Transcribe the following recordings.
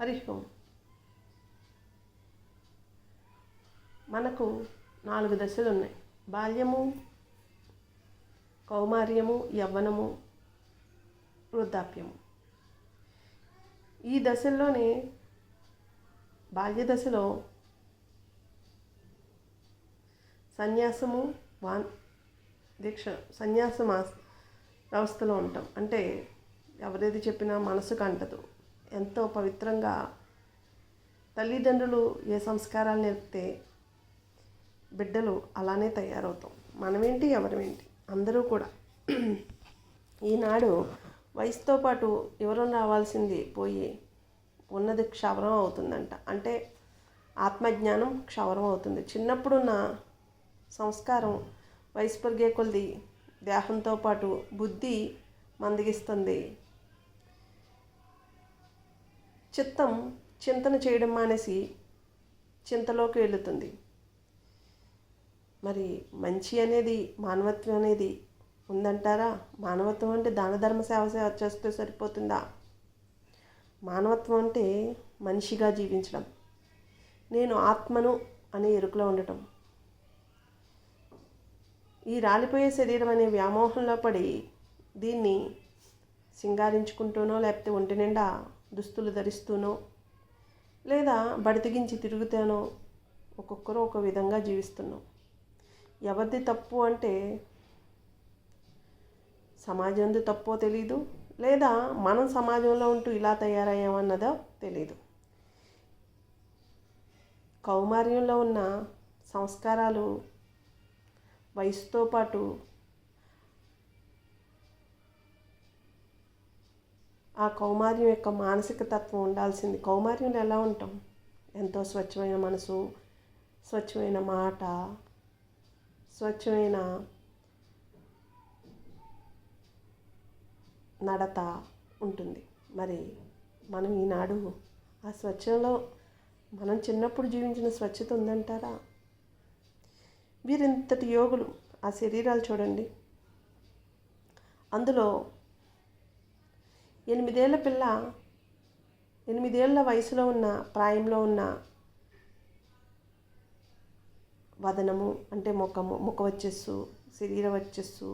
హరి ఓం. మనకు 4 దశలు ఉన్నాయి. బాల్యము, కౌమార్యము, యవ్వనము, వృద్ధాప్యము. ఈ దశల్లోనే బాల్య దశలో సన్యాసము సన్యాస వ్యవస్థలో ఉంటాం. అంటే ఎవరేది చెప్పినా మనసుకు అంటదు. ఎంతో పవిత్రంగా తల్లిదండ్రులు ఏ సంస్కారాలు నేర్పితే బిడ్డలు అలానే తయారవుతాం. మనమేంటి ఎవరమేంటి అందరూ కూడా. ఈనాడు వయసుతో పాటు వివరం రావాల్సింది పోయి ఉన్నది క్షవరం అవుతుందంట. అంటే ఆత్మజ్ఞానం క్షవరం అవుతుంది. చిన్నప్పుడున్న సంస్కారం వయసు పెరిగే కొలది దేహంతో పాటు బుద్ధి మందగిస్తుంది. చిత్తం చింతన చేయడం మానేసి చింతలోకి వెళుతుంది. మరి మంచి అనేది, మానవత్వం అనేది ఉందంటారా? మానవత్వం అంటే దాన ధర్మ సేవ చేస్తే సరిపోతుందా? మానవత్వం అంటే మనిషిగా జీవించడం, నేను ఆత్మను అనే ఎరుకలో ఉండటం. ఈ రాలిపోయే శరీరం అనే వ్యామోహంలో పడి దీన్ని సింగారించుకుంటూనో, లేకపోతే ఒంటి నిండా దుస్తులు ధరిస్తూనో, లేదా బడితెగించి తిరుగుతానో ఒక్కొక్కరు ఒక విధంగా జీవిస్తున్నాం. ఎవరిది తప్పు అంటే సమాజంది తప్పో తెలీదు, లేదా మనం సమాజంలో ఉంటూ ఇలా తయారయ్యామన్నదో తెలీదు. కౌమార్యంలో ఉన్న సంస్కారాలు వయసుతో పాటు ఆ కౌమార్యం యొక్క మానసిక తత్వం ఉండాల్సింది. కౌమార్యంలో ఎలా ఉంటాం? ఎంతో స్వచ్ఛమైన మనసు, స్వచ్ఛమైన మాట, స్వచ్ఛమైన నడత ఉంటుంది. మరి మనం ఈనాడు ఆ స్వచ్ఛలో మనం చిన్నప్పుడు జీవించిన స్వచ్ఛత ఉందంటారా? వీరింతటి యోగులు ఆ శరీరాలు చూడండి. అందులో 8 ఏళ్ల వయసులో ఉన్న, ప్రాయంలో ఉన్న వదనము అంటే ముఖ వచ్చస్సు, శరీర వచ్చస్సు,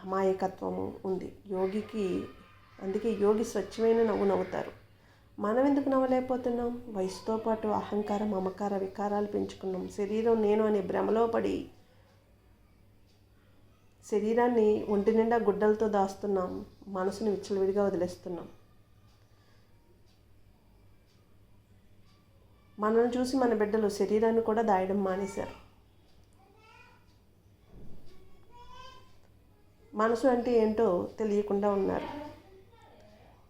అమాయకత్వము ఉంది యోగికి. అందుకే యోగి స్వచ్ఛమైన నవ్వు నవ్వుతారు. మనం ఎందుకు నవ్వలేకపోతున్నాం? వయసుతో పాటు అహంకారం, మమకార వికారాలు పెంచుకున్నాం. శరీరం నేను అనే భ్రమలో పడి శరీరాన్ని ఒంటి నిండా గుడ్డలతో దాస్తున్నాం. మనసును విచ్చలవిడిగా వదిలేస్తున్నాం. మనల్ని చూసి మన బిడ్డలు శరీరాన్ని కూడా దాయడం మానేశారు. మనసు అంటే ఏంటో తెలియకుండా ఉన్నారు.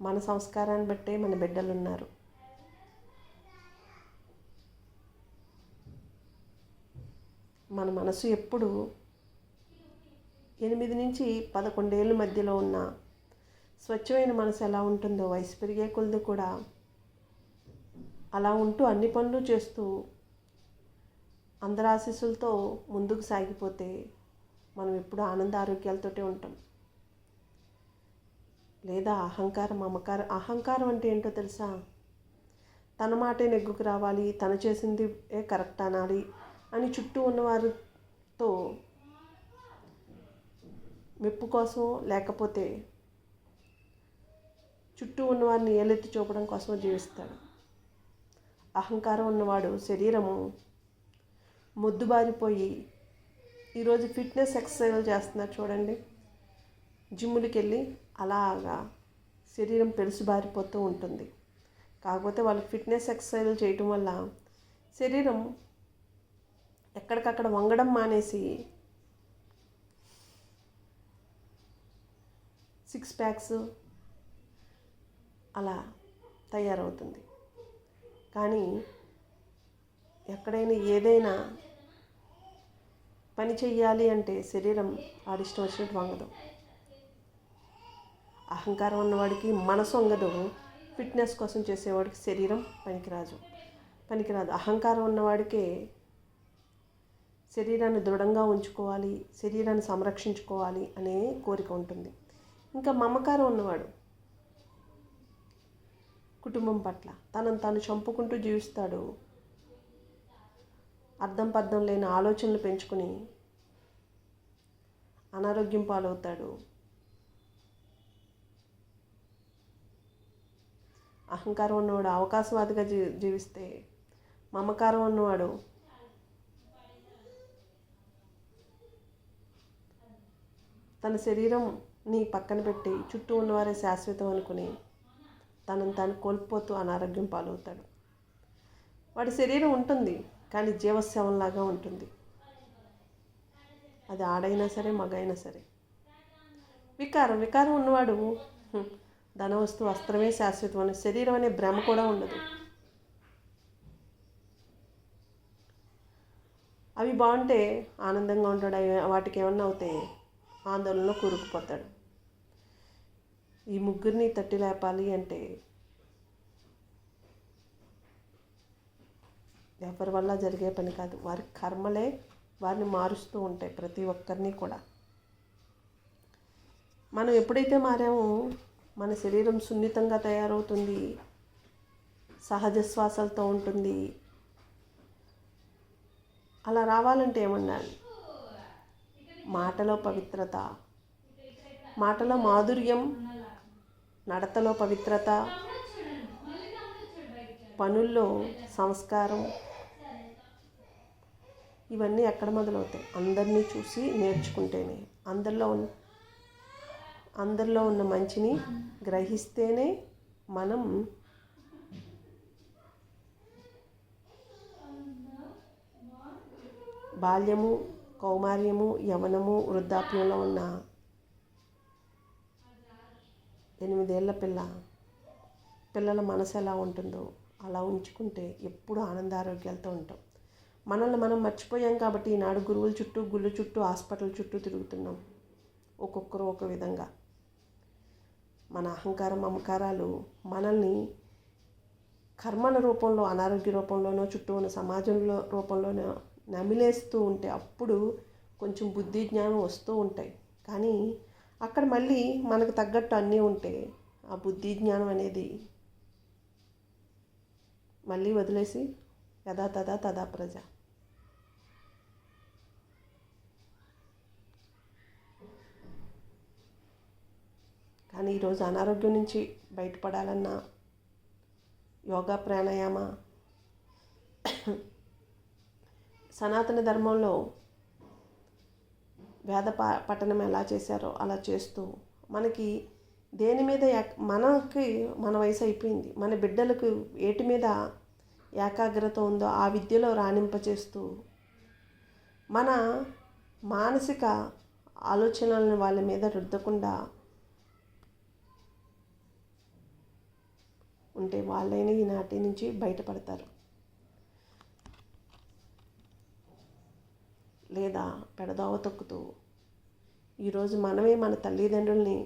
మన సంస్కారాన్ని బట్టే మన బిడ్డలు ఉన్నారు. మన మనసు ఎప్పుడు 8 నుంచి 11 ఏళ్ళ మధ్యలో ఉన్న స్వచ్ఛమైన మనసు ఎలా ఉంటుందో వయసు పెరిగే కొలది కూడా అలా ఉంటూ అన్ని పనులు చేస్తూ అందరి ఆశీస్సులతో ముందుకు సాగిపోతే మనం ఎప్పుడు ఆనంద ఆరోగ్యాలతోటే ఉంటాం. లేదా అహంకారం, మమకారం. అహంకారం అంటే ఏంటో తెలుసా? తన మాటే నెగ్గుకు రావాలి, తను చేసింది కరెక్ట్ అనాలి అని చుట్టూ ఉన్నవారితో మెప్పు కోసం, లేకపోతే చుట్టూ ఉన్నవారిని ఏలెత్తి చూపడం కోసం జీవిస్తాడు. అహంకారం ఉన్నవాడు శరీరము మొద్దుబారిపోయి ఈరోజు ఫిట్నెస్ ఎక్సర్సైజ్లు చేస్తున్నారు చూడండి. జిమ్ములకి వెళ్ళి అలాగా శరీరం పెలుసుబారిపోతూ ఉంటుంది. కాకపోతే వాళ్ళు ఫిట్నెస్ ఎక్సర్సైజ్లు చేయటం వల్ల శరీరం ఎక్కడికక్కడ వంగడం మానేసి 6 ప్యాక్స్ అలా తయారవుతుంది. కానీ ఎక్కడైనా ఏదైనా పని చెయ్యాలి అంటే శరీరం ఆడిష్టం వచ్చినట్టు వంగదు. అహంకారం ఉన్నవాడికి మనసు వంగదు. ఫిట్నెస్ కోసం చేసేవాడికి శరీరం పనికిరాదు. అహంకారం ఉన్నవాడికే శరీరాన్ని దృఢంగా ఉంచుకోవాలి, శరీరాన్ని సంరక్షించుకోవాలి అనే కోరిక ఉంటుంది. ఇంకా మమకారం ఉన్నవాడు కుటుంబం పట్ల తనను తాను చంపుకుంటూ జీవిస్తాడు. అర్థం పర్థం లేని ఆలోచనలు పెంచుకుని అనారోగ్యం పాలవుతాడు. అహంకారం ఉన్నవాడు అవకాశవాదిగా జీవిస్తే, మమకారం ఉన్నవాడు తన శరీరంని పక్కన పెట్టి చుట్టూ ఉన్నవారే శాశ్వతం అనుకుని తనను తాను కోల్పోతూ అనారోగ్యం పాలవుతాడు. వాడి శరీరం ఉంటుంది కానీ జీవశవంలాగా ఉంటుంది. అది ఆడైనా సరే మగైనా సరే. వికారం ఉన్నవాడు ధనవస్తు వస్త్రమే శాశ్వతం అనే శరీరం అనే భ్రమ కూడా ఉండదు. అవి బాగుంటే ఆనందంగా ఉంటాడు. వాటికి ఏమన్నా అవుతే ఆందోళనలో కూరుకుపోతాడు. ఈ ముగ్గురిని తట్టి లేపాలి అంటే ఎవరి వల్ల జరిగే పని కాదు. వారి కర్మలే వారిని మారుస్తూ ఉంటాయి, ప్రతి ఒక్కరిని కూడా. మనం ఎప్పుడైతే మారామో మన శరీరం సున్నితంగా తయారవుతుంది, సహజ శ్వాసలతో ఉంటుంది. అలా రావాలంటే ఏమన్నాను? మాటలో పవిత్రత, మాటలో మాధుర్యం, నడతలో పవిత్రత, పనుల్లో సంస్కారం, ఇవన్నీ ఎక్కడ మొదలవుతాయి? అందరినీ చూసి నేర్చుకుంటేనే, అందరిలో ఉన్న మంచిని గ్రహిస్తేనే మనం బాల్యము, కౌమార్యము, యవనము, వృద్ధాప్యంలో ఉన్న 8 ఏళ్ల పిల్లల మనసు ఎలా ఉంటుందో అలా ఉంచుకుంటే ఎప్పుడు ఆనందారోగ్యాలతో ఉంటాం. మనల్ని మనం మర్చిపోయాం కాబట్టి ఈనాడు గురువుల చుట్టూ, గుళ్ళు చుట్టూ, హాస్పిటల్ చుట్టూ తిరుగుతున్నాం. ఒక్కొక్కరు ఒక విధంగా. మన అహంకారం, మమకారాలు మనల్ని కర్మల రూపంలో, అనారోగ్య రూపంలోనో, చుట్టూ ఉన్న సమాజంలో రూపంలోనో నమిలేస్తూ ఉంటే అప్పుడు కొంచెం బుద్ధి జ్ఞానం వస్తూ ఉంటాయి. కానీ అక్కడ మళ్ళీ మనకు తగ్గట్టు అన్నీ ఉంటే ఆ బుద్ధి జ్ఞానం అనేది మళ్ళీ వదిలేసి యథా తథా తథా ప్రజ. కానీ ఈరోజు అనారోగ్యం నుంచి బయటపడాలన్నా యోగా, ప్రాణాయామ, సనాతన ధర్మంలో వేద పఠనం ఎలా చేశారో అలా చేస్తూ మనకి దేని మీద మన వయసు అయిపోయింది, మన బిడ్డలకు ఏటి మీద ఏకాగ్రత ఉందో ఆ విద్యలో రాణింపచేస్తూ మన మానసిక ఆలోచనలను వాళ్ళ మీద రుద్దకుండా ఉంటే వాళ్ళైనా ఈనాటి నుంచి బయటపడతారు. లేదా పెడదోవ తొక్కుతూ ఈరోజు మనమే మన తల్లిదండ్రుల్ని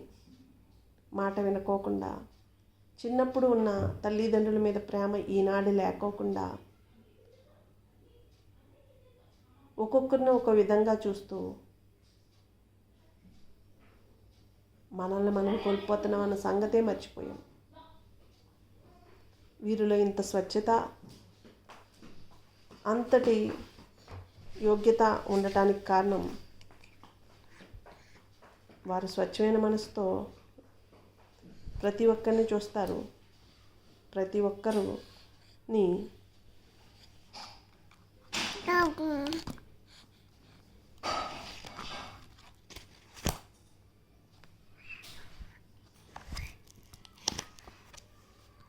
మాట వినుకోకుండా, చిన్నప్పుడు ఉన్న తల్లిదండ్రుల మీద ప్రేమ ఈనాడు లేకోకుండా ఒక్కొక్కరిని ఒక విధంగా చూస్తూ మనల్ని మనం కోల్పోతున్నాం అన్న సంగతే మర్చిపోయాం. వీరిలో ఇంత స్వచ్ఛత, అంతటి యోగ్యత ఉండటానికి కారణం వారు స్వచ్ఛమైన మనసుతో ప్రతి ఒక్కరిని చూస్తారు. ప్రతి ఒక్కరిని